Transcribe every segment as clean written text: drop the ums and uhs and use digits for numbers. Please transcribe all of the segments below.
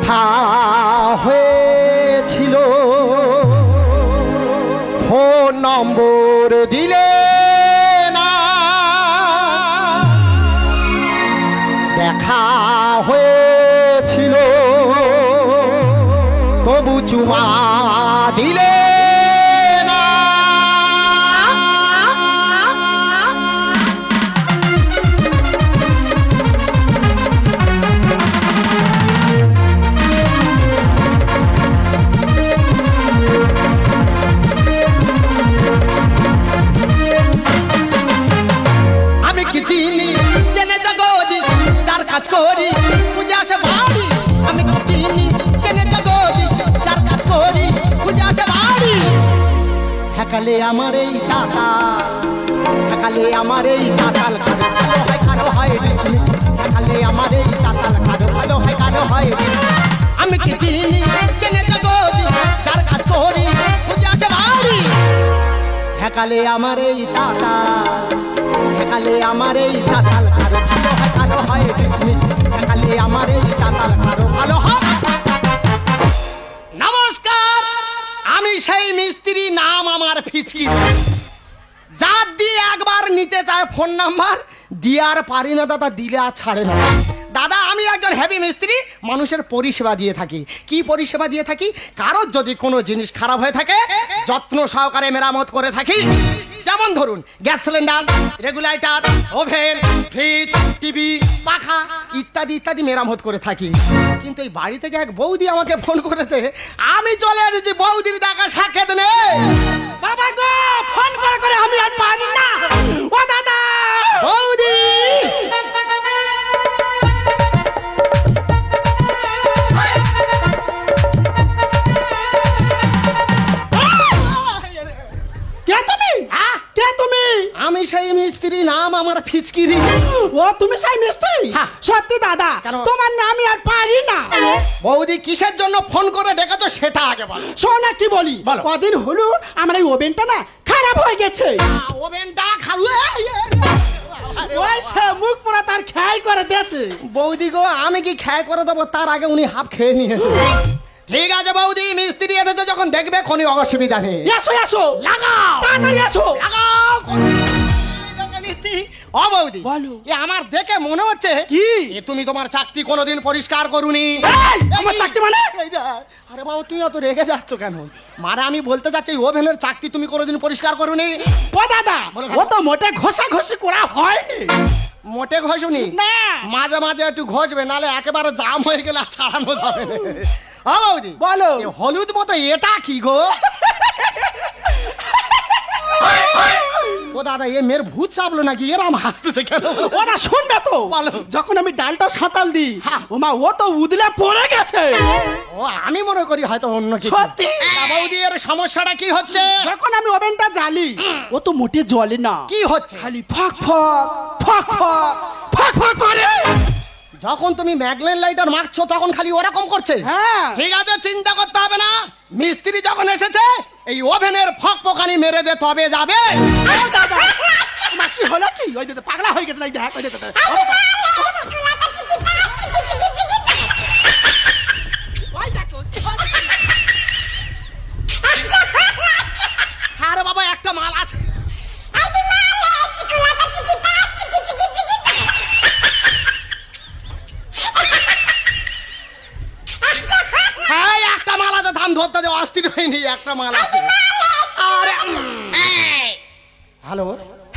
কথা হয়েছিল ফোন নম্বর দিলে না, দেখা হয়েছিল তবু চুমা দিলে না। আমি কি চিনি জেনে জগদীশ যার কাজ করি পূজা আসে বাড়ি। আমি কি চিনি জেনে জগদীশ যার কাজ করি পূজা আসে বাড়ি। ঠেকালে আমার এই তাতাল, ঠেকালে আমার এই তাতাল, কারো ভালো হয় কারো হয় ঋষি। ঠেকালে আমার এই তাতাল, কারো ভালো হয় কারো হয় ঋষি। আমি কি চিনি জেনে জগদীশ যার কাজ করি পূজা আসে বাড়ি। ঠেকালে আমার এই তাতাল, ঠেকালে আমার এই তাতাল, কারো ভালো হয় কারো হয় ঋষি। ঠেকালে আমার এই তাতাল, কারো ভালো হয়। নমস্কার, আমি সেই মিস্ত্রি, নাম আমার ফিচকি। যার দিয়ে একবার নিতে চায় ফোন নাম্বার, দিয়ে আর পারি না দাদা, দিলে আর ছাড়ে না। দাদা আমি একজন হেভি মিস্ত্রি, মানুষের পরিষেবা দিয়ে থাকি। কি পরিষেবা দিয়ে থাকি? কারোর যদি কোনো জিনিস খারাপ হয়ে থাকে যত্ন সহকারে মেরামত করে থাকি। যেমন ধরুন gas cylinder, regulator, oven, fridge, TV, পাখা ইত্যাদি ইত্যাদি মেরামত করে থাকি। কিন্তু এই বাড়ি থেকে এক বৌদি আমাকে ফোন করেছে, আমি চলে এসেছি, বৌদির দেখা সাক্ষাৎ নেই। বাবা গো, ফোন করে করে আমি আর পারি না। ও দাদা, বৌদি কে তুমি? কে তুমি? আমি সেই মিস্ত্রি, নাম আমার ফিচকিরি। ও তুমি সেই মিস্ত্রি? হ্যাঁ। সত্যি দাদা, কেন? তোমার না আমি আর পারি না। বৌদি কিসের জন্য ফোন করে ডেকেছো সেটা আগে বলো। শোনা কি বলি, বলো। কদিন হলো আমার এই ওভেনটা না খারাপ হয়ে গেছে। ওভেনটা খারু ওই সে মুখ পোড়া তার খেয়াই করে দিয়েছে। বৌদি গো, আমি কি খেয়ে করে দেবো, তার আগে উনি হাফ খেয়ে নিয়েছে। ঠিক আছে বৌদি, মিস্ত্রি এসেছে যখন দেখবে কোনো অসুবিধা নেই। এসো এসো, লাগাও তাড়াতাড়ি এসো। লাগাও। ও বৌদি, বলো। এ আমার দেখে মনে হচ্ছে কি? এ তুমি তোমার চাকরি কোনোদিন পরিষ্কার করুনি। এই, আমার চাকরি মানে? এই যে, আরে বাবা তুমি অত রেগে যাচ্ছ কেন? মানে আমি বলতে চাচ্ছি এই ওভেনের চাকরি তুমি কোনোদিন পরিষ্কার করুনি। ও দাদা, বলো। ও তো মোটে ঘষা ঘষি করা হয়নি। মোটে ঘষুনি? না। মাঝে মাঝে একটু ঘষবে, নালে একেবারে জাম হয়ে গেলে আর ছাড়ানো যাবে না। ও বৌদি বলো। এ হলুদ মতো এটা কি গো? ও দাদা, এ মেয়ের ভূত চাপলো নাকি? এরম হাসতেছে কেন? ওরা শুনবে তো। বলো। যখন আমি ডালটা সাঁতাল দিই, হ্যাঁ। ও মা ও তো উদলে পড়ে গেছে। ও আমি মনে করি হয়তো অন্য কিছু। সত্যি? তা বৌদি এর সমস্যাটা কি হচ্ছে? যখন আমি ওভেনটা জ্বালি, ও তো মোটে জ্বলে না, কি হচ্ছে? খালি ফক ফক ফক ফক ফক ফক করে। যখন তুমি ম্যাগলেন লাইটার মারছো তখন খালি ওরকম করছে? হ্যাঁ। ঠিক আছে, চিন্তা করতে হবে না। মিস্ত্রি যখন এসেছে এই ওভেনের ফক পোকানি মেরে দে, তবে যাবে। আরে দাদা, তোমার কি হলো কি? ওই দিকে পাগলা হয়ে গেছে, এই দেখ ওই দিকে। ওই দেখো, কি হলো? আরে বাবা, একটা মাল আছে। হ্যাঁ, একটা মাল আছে, ধান ধরতে যে অস্থির হয়নি, একটা মাল আছে। আরে হ্যালো,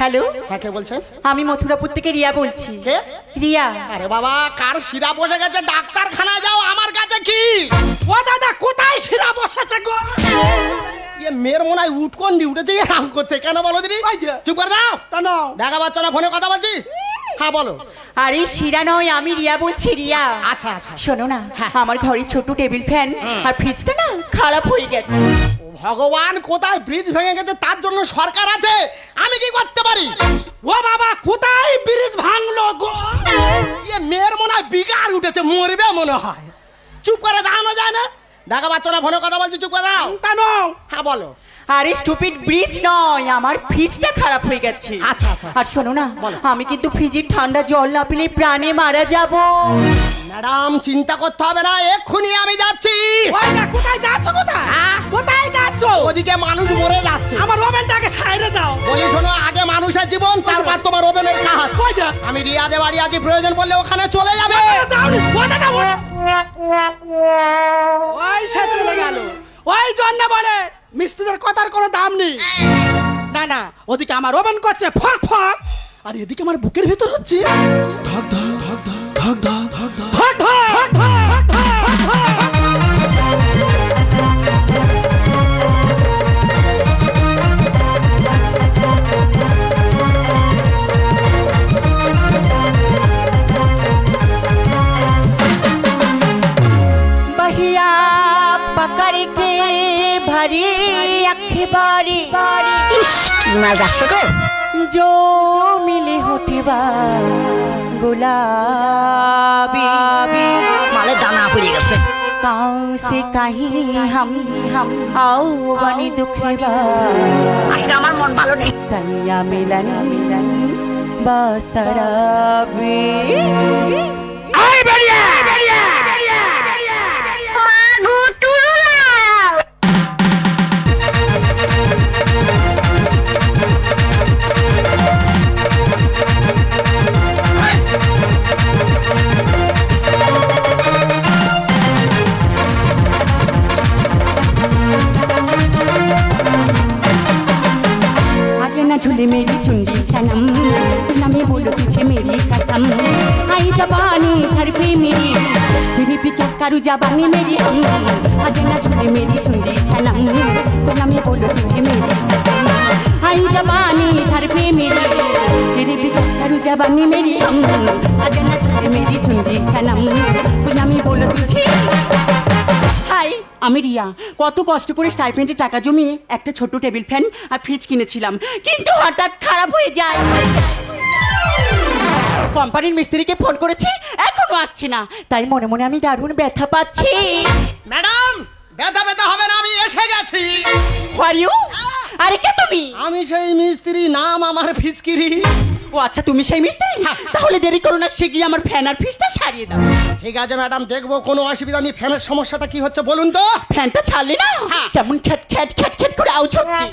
হ্যালো, হ্যাঁ কে বলছেন? আমি মথুরাপুর থেকে রিয়া বলছি। কে? রিয়া। আরে বাবা, কার শিরা বসে গেছে, ডাক্তারখানায় যাও, আমার কাছে কি? ও দাদা, কোথায় শিরা বসেছে গো? এ মেয়ের মনে হয় উঠকন্ডি উঠেছে এরাম করতে। কেন বলো দিদি? ওই যে। চুপ করে দাও, কেন? দেখা পাচ্ছ না ফোনে কথা বলছি? হ্যাঁ বলো। আরে শিরা নয়, আমি রিয়া বলছি, রিয়া। আচ্ছা আচ্ছা। শোনো না, হ্যাঁ। আমার ঘরে ছোট টেবিল ফ্যান আর ফ্রিজটা না খারাপ হয়ে গেছে। ও ভগবান, কোথায় ব্রিজ ভেঙে গেছে তার জন্য সরকার আছে, আমি কি করতে পারি? ও বাবা, কোথায় ব্রিজ ভাঙলো গো? এ মেয়ের মনে হয় বিগাড় উঠেছে, মরবে মনে হয়। চুপ করে দাঁড়ানো যায় না? দেখা পাচ্ছ না ফোনে কথা বলছি? চুপ করে দাও। কেন? হ্যাঁ বলো। আরে স্টুপিড ব্রিজ নয়, আমার ফ্রিজটা খারাপ হয়ে গেছে। আচ্ছা, আচ্ছা। আর শোনো না, আমি কিন্তু ফ্রিজের ঠান্ডা জল না পেলে প্রাণে মারা যাব। ম্যাডাম চিন্তা করতে হবে না, এক্ষুনি আমি যাচ্ছি। ওই না, কোথায় যাচ্ছ? কোথায় যাচ্ছ? ওদিকে মানুষ মরে যাচ্ছে। আমার ওভেনটাকে সাইডে যাও। বলি শোনো, আগে মানুষের জীবন, তারপর তোমার ওভেনের কাজ। কই যা? আমি রিয়াদে বাড়ি আছি, প্রয়োজন পড়লে ওখানে চলে যাবে। কোথায় যাবো? ওই সে চলে গেল। ওই জন্য বলে মিস্ত্রিদের কথার কোনো দাম নেই। না না, ওদিকে আমার ওভেন করছে ফক ফক, আর এদিকে আমার বুকের ভেতর হচ্ছে ধক ধক ধক ধক ধক ধক ধক ধক ধক ধক बहिया पकड़ के भरी अखबारी जो मिली होठबा गुलाबी মালে দানা পড়ে গেছে। गाँव से कहीं हम आओ बनी दुखबा আজকে আমার মন ভালো নেই। सैया मिलन बसराबी আই বেরিয়ে झूले मेरी चुंडी सनम ना मैं बोलो पीछे मेरी कसम आई जबानी सर पे मेरी फिर भी क्या करूँ जबानी मेरी आज ना झूले मेरी चुंडी सनम ना मैं बोलो पीछे मेरी कसम आई जबानी सर पे मेरी फिर भी क्या करूँ जबानी मेरी आज ना झूले मेरी चुंडी सनम ना मैं बोलो पीछे। হাই, আমি রিয়া। কত কষ্ট করে স্টাইপেন্ডের টাকা জমিয়ে একটা ছোট টেবিল ফ্যান আর ফ্রিজ কিনেছিলাম, কিন্তু হঠাৎ খারাপ হয়ে যায়। কোম্পানির মিস্ত্রিকে ফোন করেছি, এখনো আসছে না। তাই মনে মনে আমি দারুণ ব্যথা পাচ্ছি। ম্যাডাম ব্যথা ব্যথা হবে না, আমি এসে গেছি। Are you? আরে কে তুমি? আমি সেই মিস্ত্রি, নাম আমার ফিচকিরি। ও আচ্ছা, তুমি সেই মিস্ত্রি? তাহলে দেরি করো না, শীঘ্রই আমার ফ্যান আর ফ্রিজটা সারিয়ে দাও। ঠিক আছে ম্যাডাম, দেখবো, কোনো অসুবিধা নেই। ফ্যানের সমস্যাটা কি হচ্ছে বলুন তো? ফ্যানটা ছাড়লে না কেমন খ্যাট খ্যাট খ্যাট খ্যাট করে আওয়াজ হচ্ছে।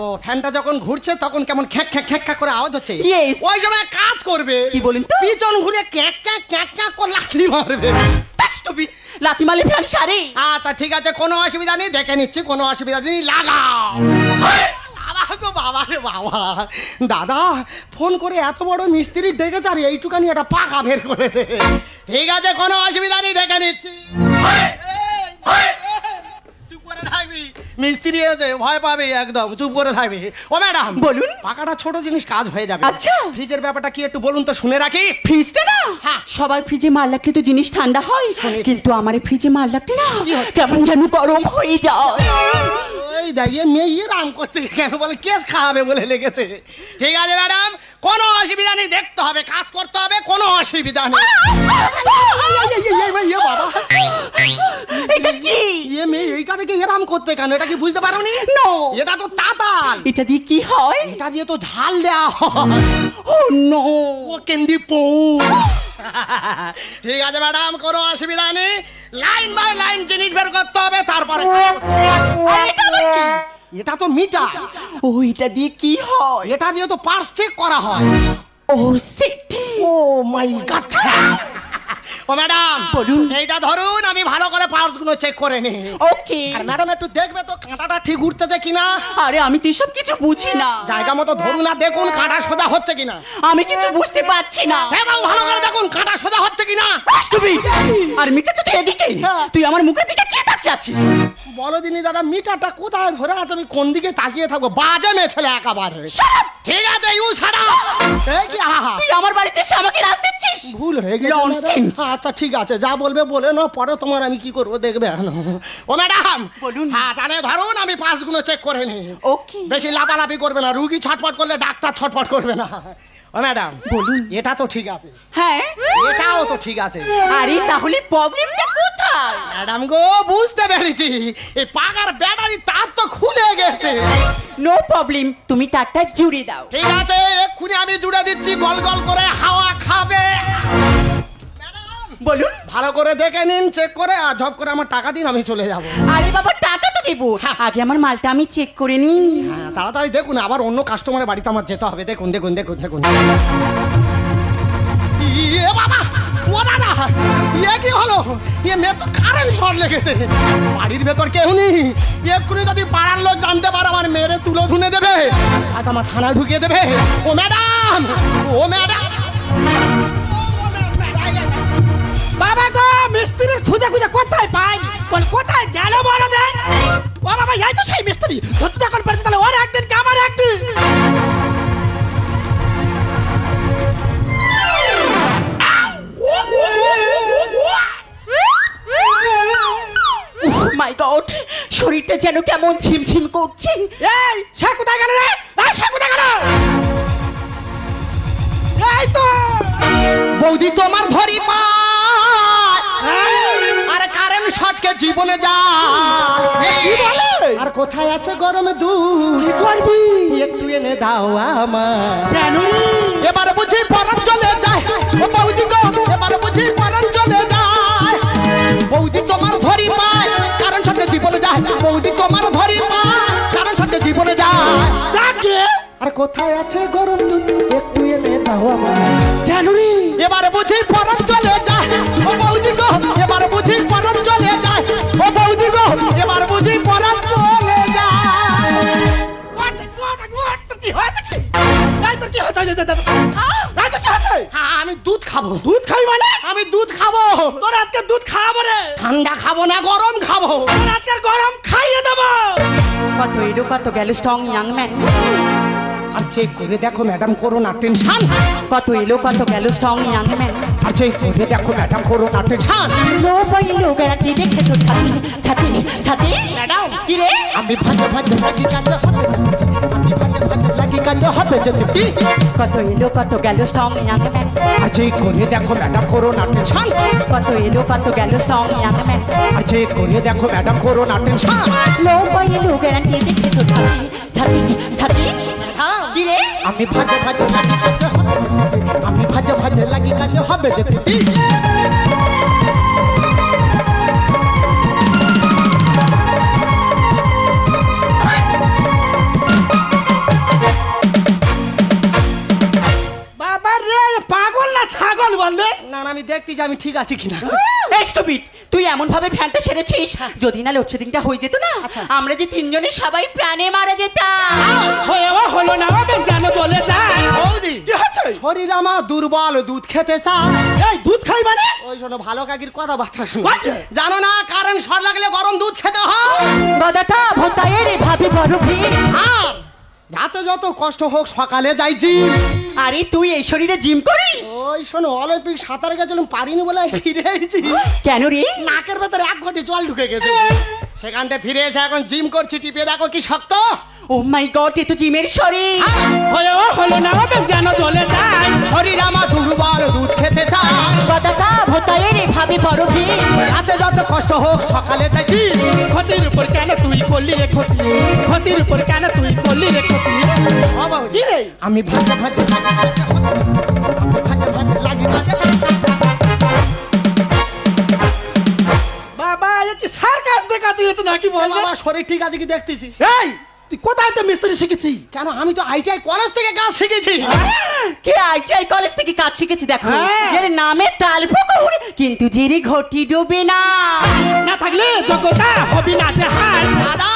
ও, ফ্যানটা যখন ঘুরছে তখন কেমন খ্যাক খ্যাক খ্যাক খ্যাক করে আওয়াজ হচ্ছে। Yes. ওই সময় কাজ করবে কি বলুন তো? পিছন ঘুরে ক্যাক ক্যাক ক্যাক ক্যাক করে লাথি মারবে। স্টুপিড, লাথি মারলে ফ্যান সারে? আচ্ছা ঠিক আছে, কোনো অসুবিধা নেই, দেখে নিচ্ছি, কোনো অসুবিধা নেই, লাগাও। বাবা গো বাবা রে বাবা, দাদা ফোন করে এত বড় মিস্ত্রি ডেকেছে আর এইটুকানি একটা পাকা বের করেছে। ঠিক আছে, কোনো অসুবিধা নেই, দেখে নিচ্ছি। চুপ করে থাকবি, মিস্ত্রি এসে ভয় পাবে, একদম চুপ করে থাকবি। ও ম্যাডাম বলুন। পাকাটা ছোট জিনিস, কাজ হয়ে যাবে। আচ্ছা। ফ্রিজের ব্যাপারটা কি একটু বলুন তো, শুনে রাখি। ফ্রিজটা না, হ্যাঁ। সবার ফ্রিজে মাল রাখলে তো জিনিস ঠান্ডা হয়, শুনেছি। কিন্তু আমার এই ফ্রিজে মাল রাখলে না কি হচ্ছে? কেমন যেন গরম হয়ে যায়। ওই দাঁড়িয়ে মেয়ে রাম করতে কেন বলে, কেস খাওয়াবে বলে লেগেছে। ঠিক আছে ম্যাডাম, কোনো অসুবিধা নেই, দেখতে হবে, কাজ করতে হবে, কোনো অসুবিধা নেই। বাবা, এটা কি? ইয়ে মেয়ে এইটা দেখে এরাম করতে কেন, এটা কি বুঝতে পারো নি? নো। এটা তো তাতাল, এটা দিয়ে কি হয়? এটা দিয়ে তো ঝাল দেওয়া হয়। ও নো। ও কেন্দি পৌ। ঠিক আছে ম্যাডাম, কোনো অসুবিধা নেই, লাইন বাই লাইন জিনিস বের করতে হবে, তারপরে এটা আবার কি? এটা তো মিটার, ও এটা দিয়ে কি হয়? এটা দিয়ে তো পার্স চেক করা হয়। ও সিট। ও মাই গড। ও ম্যাডাম বলুন। এইটা ধরুন, আমি ভালো করে পার্টস গুলো চেক করে নি। ওকে। আর ম্যাডাম একটু দেখবে তো কাঁটাটা ঠিক উঠতেছে কিনা। আরে আমি তো সব কিছু বুঝি না। জায়গা মতো ধরুন আর দেখুন কাঁটা সোজা হচ্ছে কিনা। আমি কিছু বুঝতে পারছি না। এবং ভালো করে দেখুন কাঁটা সোজা হচ্ছে কিনা। Stupid! আর মিটারটা তো এদিকে, হ্যাঁ। তুই আমার মুখের দিকে কি তাকিয়ে আছিস? বলো দিনি দাদা, মিটারটা কোথায় ধরে আছে, আমি কোন দিকে তাকিয়ে থাকবো? বাজে মেয়ে ছেলে একেবারে। Shut up! ঠিক আছে, ইউ শাট আপ। এই কি আহা, তুই আমার বাড়িতে এসে আমাকে রাজ দিচ্ছিস? ভুল হয়ে গেছে Nonsense! ম্যাডাম। আচ্ছা ঠিক আছে, যা বলবে বলে নাও, পরে তোমার আমি কি করবো দেখবে। ও ম্যাডাম বলুন। হ্যাঁ, তাহলে ধরুন আমি পার্টসগুলো চেক করে নি। ওকে। বেশি লাফালাফি করবে না, রুগী ছটফট করলে ডাক্তার ছটফট করবে না। ও ম্যাডাম বলুন। এটা তো ঠিক আছে, হ্যাঁ। এটাও তো ঠিক আছে। আরে তাহলে প্রবলেমটা কোথায়? ম্যাডাম গো বুঝতে পেরেছি, এই পাকার ব্যাটারি তার তো খুলে গেছে। নো প্রবলেম, তুমি তারটা জুড়ে দাও। ঠিক আছে, এক্ষুনি আমি জুড়ে দিচ্ছি, গল গল করে হাওয়া খাবে। বলুন। ভালো করে দেখে নিন, চেক করে, আর ঝপ করে আমার টাকা দিন, আমি চলে যাব। আরে বাবা, টাকা তো দেবো, আগে আমার মালটা আমি চেক করে নিই। হ্যাঁ তাড়াতাড়ি দেখুন, আবার অন্য কাস্টমারের বাড়িতে আমার যেতে হবে। দেখুন দেখুন দেখুন দেখুন। ইয়ে বাবা, ও দাদা, ইয়ে কি হলো? ইয়ে মেয়ে তো কারেন্ট শর্ট লেগেছে, বাড়ির ভেতর কেউ নেই। এক্ষুনি যদি পাড়ার লোক জানতে পারে, আমার মেয়েরে তুলো ধুনে দেবে, আজ আমার থানায় ঢুকিয়ে দেবে। ও ম্যাডাম, ও ম্যাডাম। বাবা গো, মিস্ত্রির খুঁজে খুঁজে কোথায় পাই, বল কোথায় গেল বলো দেন। ও বাবা, এই তো সেই মিস্ত্রি, ধরতে যখন পারছি তাহলে ওর একদিন কি আমার একদিন। মাই গড, শরীরটা যেন কেমন ঝিমঝিম করছে। এই সে কোথায় গেল রে? এই সে কোথায় গেল? এই তো বৌদি তোমার ধরি পায়, আর কারেন্ট শর্টকে জীবনে যায়। কি বলে? আর কোথায় আছে গরমে দুধ, কি করবি? একটু এনে দাও আমার। কেন? এবার বুঝি পরান চলে যায়, ও বৌদি গো, এবার বুঝি পরান চলে যায়। বৌদি তোমার ধরি পায়, কারণ সাথে জীবনে যায়। বৌদি তোমার ধরি পায়, কারণ সাথে জীবনে যায়। যাকে আর কোথায় আছে গরম দুধ, একটু এনে দাও আমার। কেন রে? এবার বুঝি পরান চলে যায়, ও বৌদি গো, এবার বুঝি পরান চলে যায়। ও বৌদি গো, এবার বুঝি পরান চলে যায়। কি হয়েছে কি? এই তোর কি হয়েছে? এই তোর কি হয়েছে? হ্যাঁ, আমি দুধ খাবো। দুধ খাই মানে? আমি দুধ খাবো। তোর আজকে দুধ খাওয়াবো রে। ঠান্ডা খাবো না, গরম খাবো। তোর আজকে গরম খাইয়ে দেবো। কত এলো কত গেল স্ট্রং ইয়াং ম্যান। আর চেক করে দেখো ম্যাডাম, করো না টেনশন। কত এলো কত গেল স্ট্রং ইয়াং ম্যান। আর চেক করে দেখো ম্যাডাম, করো না টেনশন। লো পাইলো গ্যারান্টি দেখে তো ছাতি ছাতি ছাতি। ম্যাডাম, কি রে? আমি ভাজে ভাজে লাগি কাজে হবে, আমি ভাজে ভাজে লাগি কাজে হবে যদি কি। কত এলো কত গেল স্ট্রং ইয়াং ম্যান। আর চেক করে দেখো ম্যাডাম, করো না টেনশন। কত এলো কত গেল স্ট্রং ইয়াং ম্যান। আর চেক করে দেখো ম্যাডাম, করো না টেনশন। লো পাইলো গ্যারান্টি দেখে তো ছাতি ছাতি ছাতি। কি রে? আমি ভাজে ভাজে লাগি কাজে হবে, আমি ভাজে ভাজে লাগি কাজে হবে যদি কি। বাবা রে, পাগল না ছাগল বললে? না না, আমি দেখতে যে আমি ঠিক আছি কিনা। এই স্টুপিড, তুই এমন ভাবে ফ্যানটা সেরেছিস, যদি না লোডশেডিংটা হয়ে যেত না, আমরা যে তিনজনে সবাই প্রাণে মারা যেতাম। হলো না, জানো চলে যায়। বৌদি, কি হচ্ছে? শরীর আমার দুর্বল, দুধ খেতে চায়। এই দুধ খাই মানে? ওই শোনো, ভালো কাকির কথাবার্তা শোনো। বাজে। জানো না কারেন্ট শর্ট লাগলে গরম দুধ খেতে হয়। গদাটা ভোতায়ে রে ভাবি বড় ভিড়। আর রাতে যত কষ্ট হোক, সকালে যাই জিম। আরে তুই এই শরীরে জিম করিস? ওই শোনো, অলিম্পিক সাঁতার গেছিলাম, পারিনি বলে আমি ফিরে এসেছি। কেন রে? নাকের ভেতরে 1 ঘটি জল ঢুকে গেছে। সেখান থেকে ফিরে এসে এখন জিম করছি, টিপে দেখো কি শক্ত। ও মাই গড, এ তো জিমের শরীর। হলো না, জানো চলে যায়। শরীর আমার দুর্বল, দুধ খেতে চায়। গদাটা ভোতায়ে রে ভাবি বড় ভিড়। রাতে যত কষ্ট হোক, সকালে যাই জিম। ক্ষতির উপর কেন তুই করলি রে ক্ষতি? ক্ষতির উপর কেন তুই করলি রে ক্ষতি? কি রে? আমি ভাজে ভাজে লাগি কাজে হবে, আমি ভাজে ভাজে লাগি কাজে হবে। বাবা, এ কি সার্কাস দেখা দিয়েছে নাকি বল? বাবা, শরীর ঠিক আছে কি দেখতেছি। এই তুই কোথায় তো মিস্ত্রি শিখেছি? কেন, আমি তো আইটিআই কলেজ থেকে কাজ শিখেছি। কে আইটিআই কলেজ থেকে কাজ শিখেছি দেখো। হ্যাঁ। এর নামে তালপুকুর, কিন্তু জেরে ঘটি ডোবে না। না থাকলে যোগ্যতা হবি না যে হাল। দাদা,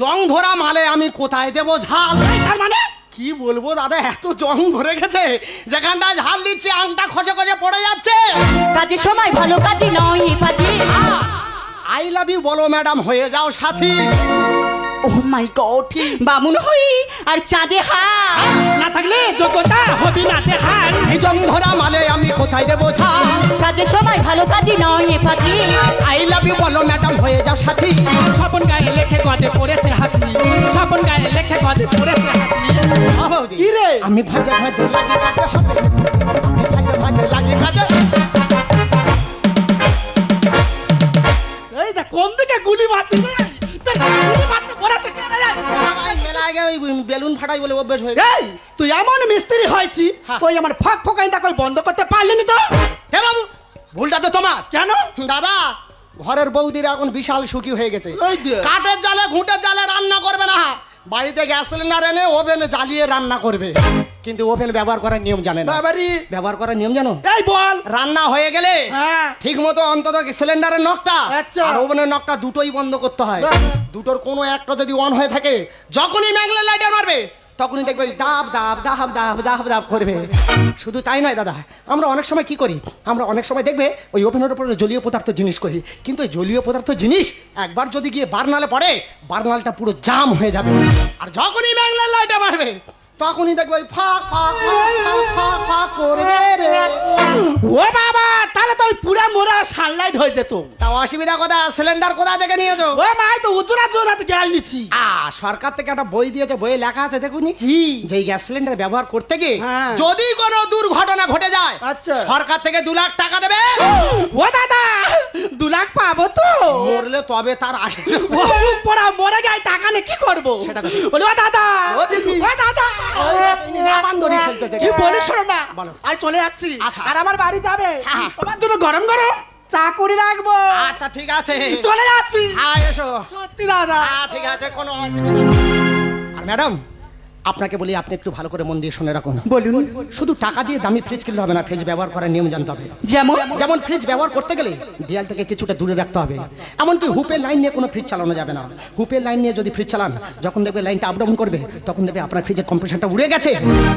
জং ধরা মালে আমি কোথায় দেবো ঝাল? তার মানে কি বলবো দাদা, এত জং ধরে গেছে, যেখানটা ঝাল দিচ্ছে আংটা খসে খসে পড়ে যাচ্ছে। কাজের সময় ভালো কাজে নয় এ বাজে। আই লাভ ইউ বলো ম্যাডাম, হয়ে যাও সাথী। ও মাই গড, বামুন হই আর চাঁদে হাত। না থাকলে যোগ্যতা হবি না যে হাল। এই জং ধরা মালে আমি কোথায় দেবো ঝাল? কাজের সময় ভালো কাজে নয় এ বাজে। আই লাভ ইউ বলো ম্যাডাম, হয়ে যাও সাথী। স্বপন গায়ে লেখে গদে পড়েছে হাতি। স্বপন গায়ে লেখে গদে পড়েছে হাতি। কি রে? আমি ভাজে ভাজে লাগি কাজে হবে, আমি ভাজে ভাজে লাগি কাজে। কোন দিকে গুলি মারতে তোর গুলি মারতে বলেছে কে রে? মেলা আগে ওই বেলুন ফাটাই বলে অভ্যেস হয়ে গেছে। এই তুই এমন মিস্ত্রি হয়েছি হ্যাঁ। কই আমার ফাঁক ফোকাইটা কই বন্ধ করতে পারলি না তো? হে বাবু, ভুলটা তো তোমার। কেন? দাদা, ঘরের বৌদিরা এখন বিশাল সুখী হয়ে গেছে। এই যে। কাঠের জালে ঘুঁটের জালে রান্না করবে না, বাড়িতে গ্যাস সিলিন্ডার এনে ওভেনে জ্বালিয়ে রান্না করবে। কিন্তু ওভেন ব্যবহার করার নিয়ম জানে না। বাবারি ব্যবহার করার নিয়ম জানো? এই বল। রান্না হয়ে গেলে হ্যাঁ। ঠিক মতো অন্তত সিলিন্ডারের নখটা আচ্ছা। আর ওভেনের নখটা দুটোই বন্ধ করতে হয়। বাহ। দুটোর কোনো একটা যদি অন হয়ে থাকে, যখনই ম্যাগলের লাইটে মারবে তখনই দেখবে দাব দাব দাব দাব দাব দাব করবে। শুধু তাই নয় দাদা, আমরা অনেক সময় কি করি, আমরা অনেক সময় দেখবে ওই ওভেনের উপরে জলীয় পদার্থ জিনিস করি, কিন্তু ওই জলীয় পদার্থ জিনিস একবার যদি গিয়ে বার্নালে পড়ে, বার্নালটা পুরো জাম হয়ে যাবে। আর যখনই ম্যাগলের লাইটে মারবে তখনই দেখবে ওই ফাঁক ফাঁক ফাঁক ফাঁক ফাঁক করবে রে। ও বাবা, তাহলে তো ওই পুরা মোরা সানলাইট হয়ে যেত। তা অসুবিধা কোথা? সিলিন্ডার কোথা থেকে নিয়েছো? ও মাই তো উজ্জ্বলা জোনা তো গ্যাস নিচ্ছি। সরকার থেকে একটা বই দিয়েছে, বইয়ে লেখা আছে দেখুনি কি? যে গ্যাস সিলিন্ডার ব্যবহার করতে গিয়ে হ্যাঁ। যদি কোনো দুর্ঘটনা ঘটে যায়, আচ্ছা। সরকার থেকে 2 লাখ টাকা দেবে। ও দাদা, 2 লাখ পাবো তো? মরলে তবে তার আগে। ও পড়া মরে যায়, টাকা নিয়ে কি করবো? সেটা তো ঠিক। বলি ও দাদা, ও দিদি। ও দাদা, রাবান্দরি ফেলতেছে। কি বলিস শোনো না, বলো। আমি চলে যাচ্ছি। আচ্ছা। আর আমার বাড়ি যাবে, হ্যাঁ। তোমার জন্য গরম গরম চা করে রাখবো। আচ্ছা ঠিক আছে, চলে যাচ্ছি। হ্যাঁ এসো। সত্যি দাদা। ঠিক আছে, কোনো অসুবিধা নেই। আর ম্যাডাম, আপনাকে বলি, আপনি একটু ভালো করে মন দিয়ে শুনে রাখুন। বলুন। শুধু টাকা দিয়ে দামি ফ্রিজ কিনলে হবে না, ফ্রিজ ব্যবহার করার নিয়ম জানতে হবে। যেমন? যেমন ফ্রিজ ব্যবহার করতে গেলে দেয়াল থেকে কিছুটা দূরে রাখতে হবে। এমনকি হুপের লাইন নিয়ে কোনো ফ্রিজ চালানো যাবে না। হুপের লাইন নিয়ে যদি ফ্রিজ চালান, যখন দেখবে লাইনটা আপ ডাউন করবে, তখন দেখবে আপনার ফ্রিজের কম্প্রেসারটা উড়ে গেছে।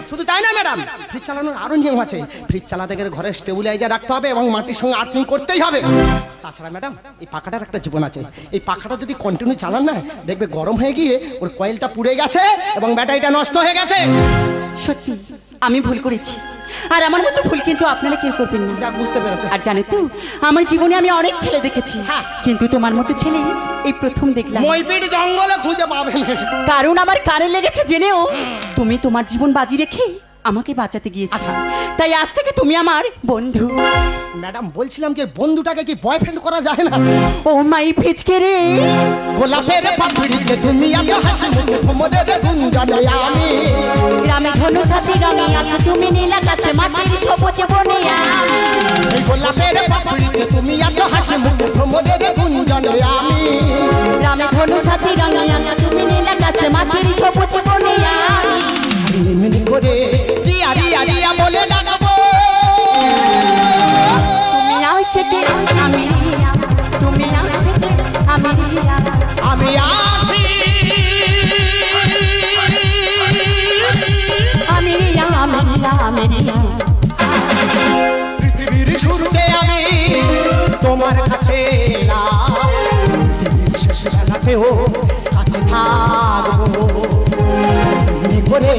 শুধু তাই না ম্যাডাম, ফ্রিজ চালানোর আরো নিয়ম আছে। ফ্রিজ চালাতে গেলে ঘরে স্টেবিলাইজার রাখতে হবে এবং মাটির সঙ্গে আর্থিং করতেই হবে। তাছাড়া ম্যাডাম, এই পাখাটার একটা জীবন আছে। এই পাখাটা যদি কন্টিনিউ চালান না, দেখবে গরম হয়ে গিয়ে ওর কয়েলটা পুড়ে গেছে এবং ব্যাটারিটা নষ্ট হয়ে গেছে। সত্যি আমি ভুল করেছি, আর আমার মতো ভুল কিন্তু আপনারা কেউ করবেন না। যা বুঝতে পেরেছে। আর জানো তো, আমার জীবনে আমি অনেক ছেলে দেখেছি, হ্যাঁ। কিন্তু তোমার মতো ছেলে এই প্রথম দেখলাম। মইপিট জঙ্গলে খুঁজে পাবেন। কারণ আমার কানে লেগেছে জেনেও তুমি তোমার জীবন বাজি রেখে আমাকে বাঁচাতে গিয়েছো। আচ্ছা। তাই আজ থেকে তুমি আমার বন্ধু। ম্যাডাম বলছিলাম কি, বন্ধুটাকে কি বয়ফ্রেন্ড করা যায় না? ও মাই ফিচকে রে, গোলাপের পাপড়িতে তুমি এত হাসি মুখে ঘুমোদের গুঞ্জনে আমি। গ্রামে ধনু সাথী রঙে আছো তুমি নীল আকাশে মাটির সবুজ বনে আমি। এই গোলাপের পাপড়িতে তুমি এত হাসি মুখে ঘুমোদের গুঞ্জনে আমি। গ্রামে ধনু সাথী রঙে আছো তুমি নীল আকাশে মাটির সবুজ বনে আমি। মিনমিন করে রিয়া রিয়া রিয়া বলে লাগাবো। তুমি আশিকে আমি রিয়া, তুমি আশিকে আমি রিয়া। আমি আসি আমি রিয়া, আমি রিয়া, আমি রিয়া। পৃথিবীর শুরুতে আমি তোমার কাছে এলাম, পৃথিবীর শেষ বেলাতেও কাছে থাকবো। মিনমিন করে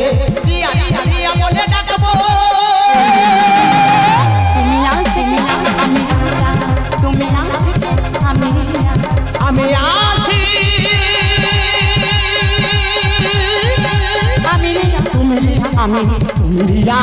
রিয়া রিয়া রিয়া বলে ডাকবো। তুমি আশিকে আমি রিয়া, তুমি আশিকে আমি রিয়া। আমি আসি আমি রিয়া, তুমি রিয়া, আমি রিয়া। রিয়া।